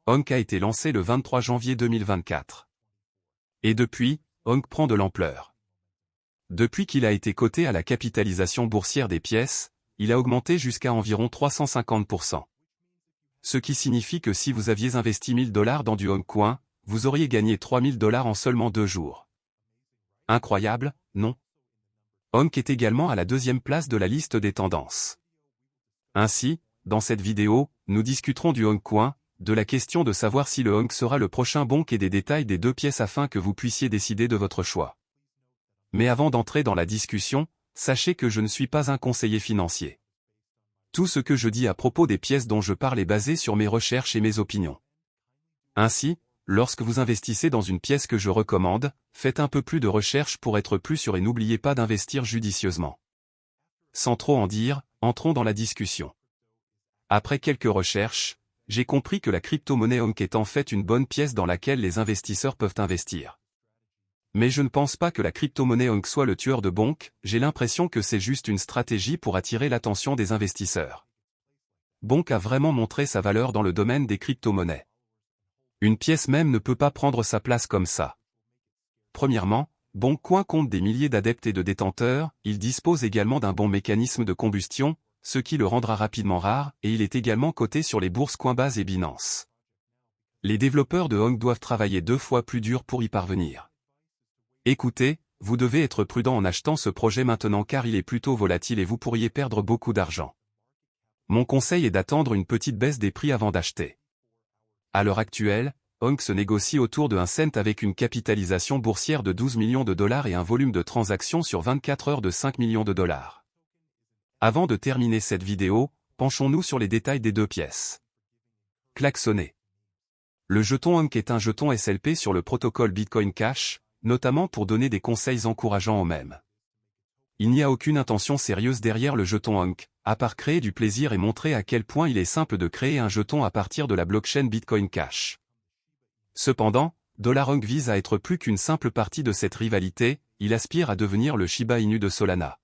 Honk a été lancé le 23 janvier 2024. Et depuis, Honk prend de l'ampleur. Depuis qu'il a été coté à la capitalisation boursière des pièces, il a augmenté jusqu'à environ 350%. Ce qui signifie que si vous aviez investi 1000 $ dans du Honk Coin, vous auriez gagné 3000 $ en seulement 2 jours. Incroyable, non? Honk est également à la deuxième place de la liste des tendances. Ainsi, dans cette vidéo, nous discuterons du Honk Coin, de la question de savoir si le Honk sera le prochain Bonk et des détails des deux pièces afin que vous puissiez décider de votre choix. Mais avant d'entrer dans la discussion, sachez que je ne suis pas un conseiller financier. Tout ce que je dis à propos des pièces dont je parle est basé sur mes recherches et mes opinions. Ainsi, lorsque vous investissez dans une pièce que je recommande, faites un peu plus de recherche pour être plus sûr et n'oubliez pas d'investir judicieusement. Sans trop en dire, entrons dans la discussion. Après quelques recherches, j'ai compris que la crypto-monnaie Honk est en fait une bonne pièce dans laquelle les investisseurs peuvent investir. Mais je ne pense pas que la crypto-monnaie Honk soit le tueur de Bonk, j'ai l'impression que c'est juste une stratégie pour attirer l'attention des investisseurs. Bonk a vraiment montré sa valeur dans le domaine des crypto-monnaies. Une pièce même ne peut pas prendre sa place comme ça. Premièrement, Bonk Coin compte des milliers d'adeptes et de détenteurs, il dispose également d'un bon mécanisme de combustion, ce qui le rendra rapidement rare, et il est également coté sur les bourses Coinbase et Binance. Les développeurs de Honk doivent travailler 2 fois plus dur pour y parvenir. Écoutez, vous devez être prudent en achetant ce projet maintenant car il est plutôt volatile et vous pourriez perdre beaucoup d'argent. Mon conseil est d'attendre une petite baisse des prix avant d'acheter. À l'heure actuelle, Honk se négocie autour de 1 cent avec une capitalisation boursière de 12 millions de dollars et un volume de transactions sur 24 heures de 5 millions de dollars. Avant de terminer cette vidéo, penchons-nous sur les détails des deux pièces. Klaxonner. Le jeton Honk est un jeton SLP sur le protocole Bitcoin Cash, notamment pour donner des conseils encourageants aux mêmes. Il n'y a aucune intention sérieuse derrière le jeton Honk, à part créer du plaisir et montrer à quel point il est simple de créer un jeton à partir de la blockchain Bitcoin Cash. Cependant, $Honk vise à être plus qu'une simple partie de cette rivalité, il aspire à devenir le Shiba Inu de Solana.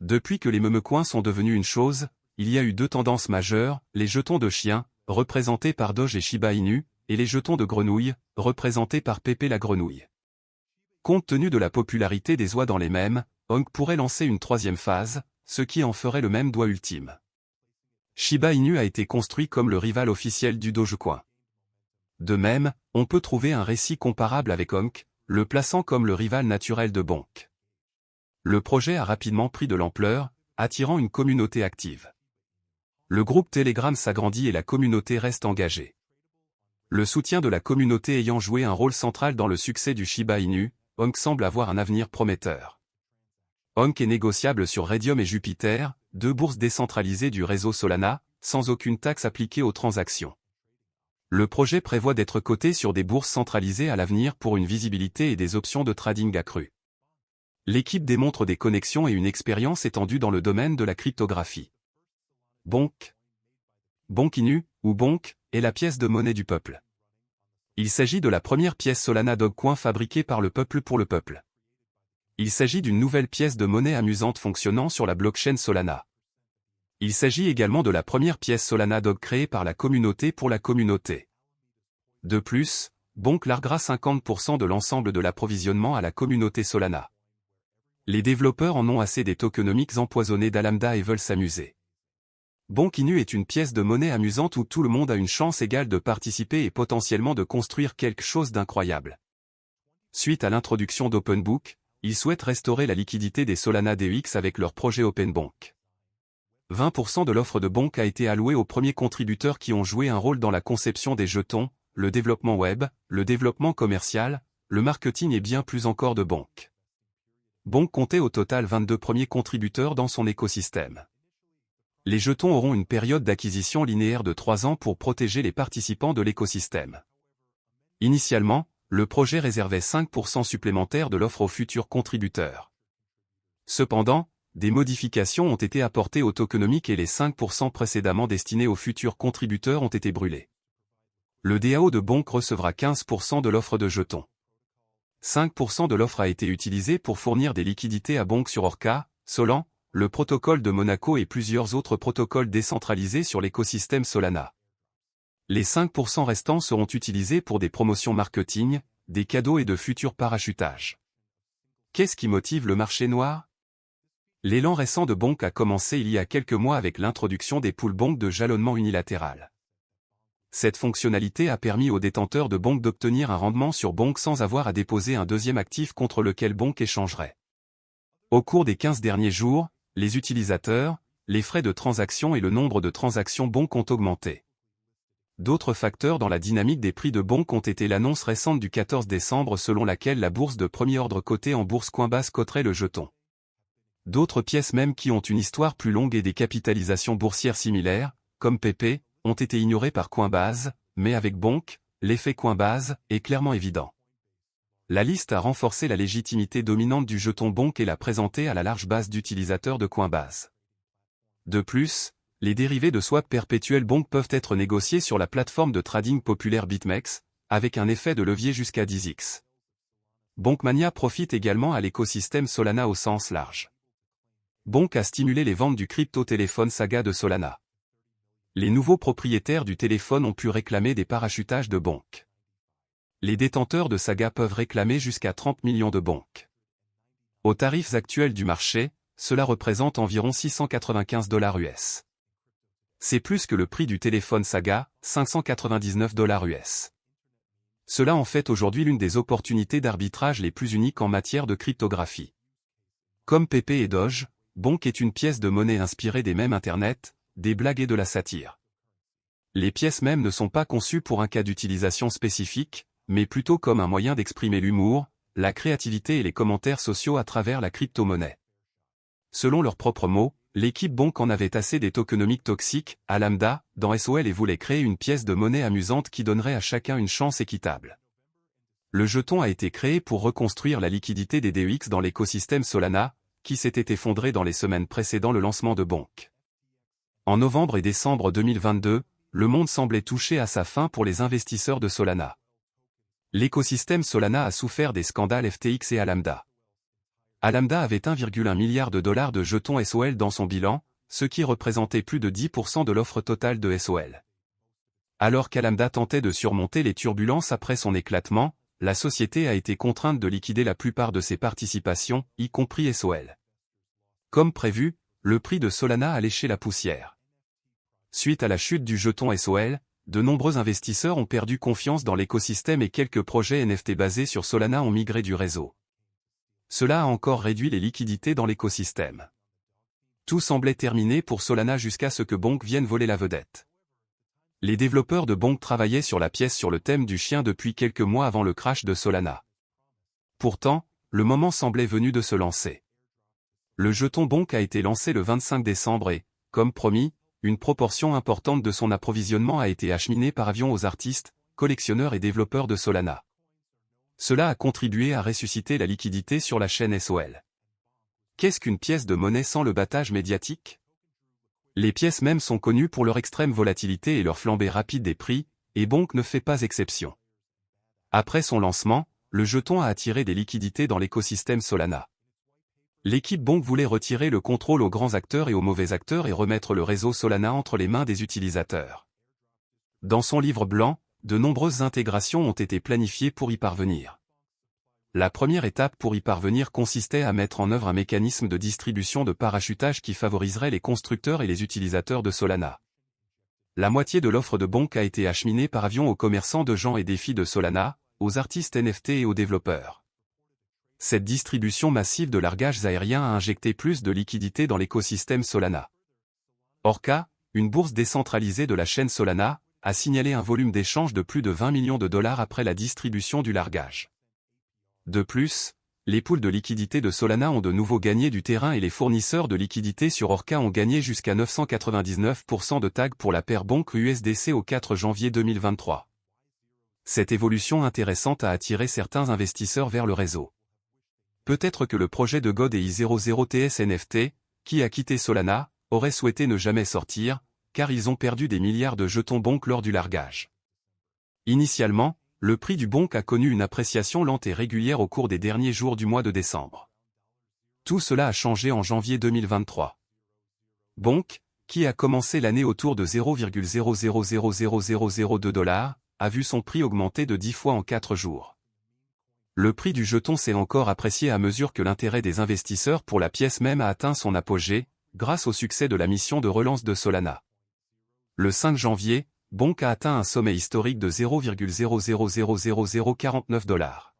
Depuis que les memecoins sont devenus une chose, il y a eu 2 tendances majeures, les jetons de chien, représentés par Doge et Shiba Inu, et les jetons de grenouille, représentés par Pépé la grenouille. Compte tenu de la popularité des oies dans les mèmes, Honk pourrait lancer une 3e phase, ce qui en ferait le même doigt ultime. Shiba Inu a été construit comme le rival officiel du Dogecoin. De même, on peut trouver un récit comparable avec Honk, le plaçant comme le rival naturel de Bonk. Le projet a rapidement pris de l'ampleur, attirant une communauté active. Le groupe Telegram s'agrandit et la communauté reste engagée. Le soutien de la communauté ayant joué un rôle central dans le succès du Shiba Inu, Honk semble avoir un avenir prometteur. Honk est négociable sur Raydium et Jupiter, 2 bourses décentralisées du réseau Solana, sans aucune taxe appliquée aux transactions. Le projet prévoit d'être coté sur des bourses centralisées à l'avenir pour une visibilité et des options de trading accrues. L'équipe démontre des connexions et une expérience étendue dans le domaine de la cryptographie. Bonk. Bonk Inu, ou Bonk, est la pièce de monnaie du peuple. Il s'agit de la première pièce Solana Dogecoin fabriquée par le peuple pour le peuple. Il s'agit d'une nouvelle pièce de monnaie amusante fonctionnant sur la blockchain Solana. Il s'agit également de la première pièce Solana Doge créée par la communauté pour la communauté. De plus, Bonk larguera 50% de l'ensemble de l'approvisionnement à la communauté Solana. Les développeurs en ont assez des tokenomics empoisonnés d'Alameda et veulent s'amuser. Bonk Inu est une pièce de monnaie amusante où tout le monde a une chance égale de participer et potentiellement de construire quelque chose d'incroyable. Suite à l'introduction d'OpenBook, ils souhaitent restaurer la liquidité des Solana DEX avec leur projet OpenBonk. 20% de l'offre de Bonk a été allouée aux premiers contributeurs qui ont joué un rôle dans la conception des jetons, le développement web, le développement commercial, le marketing et bien plus encore de Bonk. Bonk comptait au total 22 premiers contributeurs dans son écosystème. Les jetons auront une période d'acquisition linéaire de 3 ans pour protéger les participants de l'écosystème. Initialement, le projet réservait 5% supplémentaires de l'offre aux futurs contributeurs. Cependant, des modifications ont été apportées au tokenomic et les 5% précédemment destinés aux futurs contributeurs ont été brûlés. Le DAO de Bonk recevra 15% de l'offre de jetons. 5% de l'offre a été utilisé pour fournir des liquidités à Bonk sur Orca, Solan, le protocole de Monaco et plusieurs autres protocoles décentralisés sur l'écosystème Solana. Les 5% restants seront utilisés pour des promotions marketing, des cadeaux et de futurs parachutages. Qu'est-ce qui motive le marché noir? L'élan récent de Bonk a commencé il y a quelques mois avec l'introduction des poules Bonk de jalonnement unilatéral. Cette fonctionnalité a permis aux détenteurs de Bonk d'obtenir un rendement sur Bonk sans avoir à déposer un deuxième actif contre lequel Bonk échangerait. Au cours des 15 derniers jours, les utilisateurs, les frais de transaction et le nombre de transactions Bonk ont augmenté. D'autres facteurs dans la dynamique des prix de Bonk ont été l'annonce récente du 14 décembre selon laquelle la bourse de premier ordre cotée en bourse Coinbase coterait le jeton. D'autres pièces même qui ont une histoire plus longue et des capitalisations boursières similaires, comme PP, ont été ignorées par Coinbase, mais avec Bonk, l'effet Coinbase est clairement évident. La liste a renforcé la légitimité dominante du jeton Bonk et l'a présenté à la large base d'utilisateurs de Coinbase. De plus, les dérivés de swap perpétuel Bonk peuvent être négociés sur la plateforme de trading populaire BitMEX, avec un effet de levier jusqu'à 10x. Bonkmania profite également à l'écosystème Solana au sens large. Bonk a stimulé les ventes du crypto-téléphone Saga de Solana. Les nouveaux propriétaires du téléphone ont pu réclamer des parachutages de Bonk. Les détenteurs de Saga peuvent réclamer jusqu'à 30 millions de Bonk. Aux tarifs actuels du marché, cela représente environ 695 $ US. C'est plus que le prix du téléphone Saga, 599 $ US. Cela en fait aujourd'hui l'une des opportunités d'arbitrage les plus uniques en matière de cryptographie. Comme PP et Doge, Bonk est une pièce de monnaie inspirée des mèmes Internet, des blagues et de la satire. Les pièces mêmes ne sont pas conçues pour un cas d'utilisation spécifique, mais plutôt comme un moyen d'exprimer l'humour, la créativité et les commentaires sociaux à travers la crypto-monnaie. Selon leurs propres mots, l'équipe Bonk en avait assez des tokenomiques toxiques, à lambda, dans SOL et voulait créer une pièce de monnaie amusante qui donnerait à chacun une chance équitable. Le jeton a été créé pour reconstruire la liquidité des DEX dans l'écosystème Solana, qui s'était effondré dans les semaines précédant le lancement de Bonk. En novembre et décembre 2022, le monde semblait touché à sa fin pour les investisseurs de Solana. L'écosystème Solana a souffert des scandales FTX et Alameda. Alameda avait 1,1 milliard de dollars de jetons SOL dans son bilan, ce qui représentait plus de 10% de l'offre totale de SOL. Alors qu'Alameda tentait de surmonter les turbulences après son éclatement, la société a été contrainte de liquider la plupart de ses participations, y compris SOL. Comme prévu, le prix de Solana a léché la poussière. Suite à la chute du jeton SOL, de nombreux investisseurs ont perdu confiance dans l'écosystème et quelques projets NFT basés sur Solana ont migré du réseau. Cela a encore réduit les liquidités dans l'écosystème. Tout semblait terminé pour Solana jusqu'à ce que Bonk vienne voler la vedette. Les développeurs de Bonk travaillaient sur la pièce sur le thème du chien depuis quelques mois avant le crash de Solana. Pourtant, le moment semblait venu de se lancer. Le jeton Bonk a été lancé le 25 décembre et, comme promis, une proportion importante de son approvisionnement a été acheminée par avion aux artistes, collectionneurs et développeurs de Solana. Cela a contribué à ressusciter la liquidité sur la chaîne SOL. Qu'est-ce qu'une pièce de monnaie sans le battage médiatique? Les pièces mêmes sont connues pour leur extrême volatilité et leur flambée rapide des prix, et Bonk ne fait pas exception. Après son lancement, le jeton a attiré des liquidités dans l'écosystème Solana. L'équipe Bonk voulait retirer le contrôle aux grands acteurs et aux mauvais acteurs et remettre le réseau Solana entre les mains des utilisateurs. Dans son livre blanc, de nombreuses intégrations ont été planifiées pour y parvenir. La première étape pour y parvenir consistait à mettre en œuvre un mécanisme de distribution de parachutage qui favoriserait les constructeurs et les utilisateurs de Solana. La moitié de l'offre de Bonk a été acheminée par avion aux commerçants de gens et défis de Solana, aux artistes NFT et aux développeurs. Cette distribution massive de largages aériens a injecté plus de liquidités dans l'écosystème Solana. Orca, une bourse décentralisée de la chaîne Solana, a signalé un volume d'échange de plus de 20 millions de dollars après la distribution du largage. De plus, les pools de liquidités de Solana ont de nouveau gagné du terrain et les fournisseurs de liquidités sur Orca ont gagné jusqu'à 999% de tags pour la paire Bonk USDC au 4 janvier 2023. Cette évolution intéressante a attiré certains investisseurs vers le réseau. Peut-être que le projet de God et I00TS NFT, qui a quitté Solana, aurait souhaité ne jamais sortir, car ils ont perdu des milliards de jetons Bonk lors du largage. Initialement, le prix du Bonk a connu une appréciation lente et régulière au cours des derniers jours du mois de décembre. Tout cela a changé en janvier 2023. Bonk, qui a commencé l'année autour de 0,0000002 $, a vu son prix augmenter de 10 fois en 4 jours. Le prix du jeton s'est encore apprécié à mesure que l'intérêt des investisseurs pour la pièce même a atteint son apogée, grâce au succès de la mission de relance de Solana. Le 5 janvier, Bonk a atteint un sommet historique de 0,000049 $.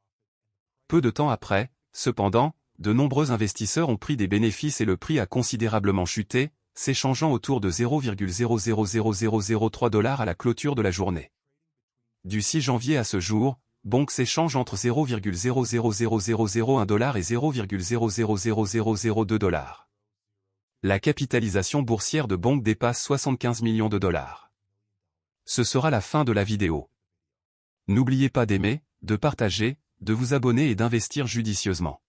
Peu de temps après, cependant, de nombreux investisseurs ont pris des bénéfices et le prix a considérablement chuté, s'échangeant autour de 0,000003 $ à la clôture de la journée. Du 6 janvier à ce jour, Bonk s'échange entre 0,000001 $ et 0,000002 $. La capitalisation boursière de Bonk dépasse 75 millions de dollars. Ce sera la fin de la vidéo. N'oubliez pas d'aimer, de partager, de vous abonner et d'investir judicieusement.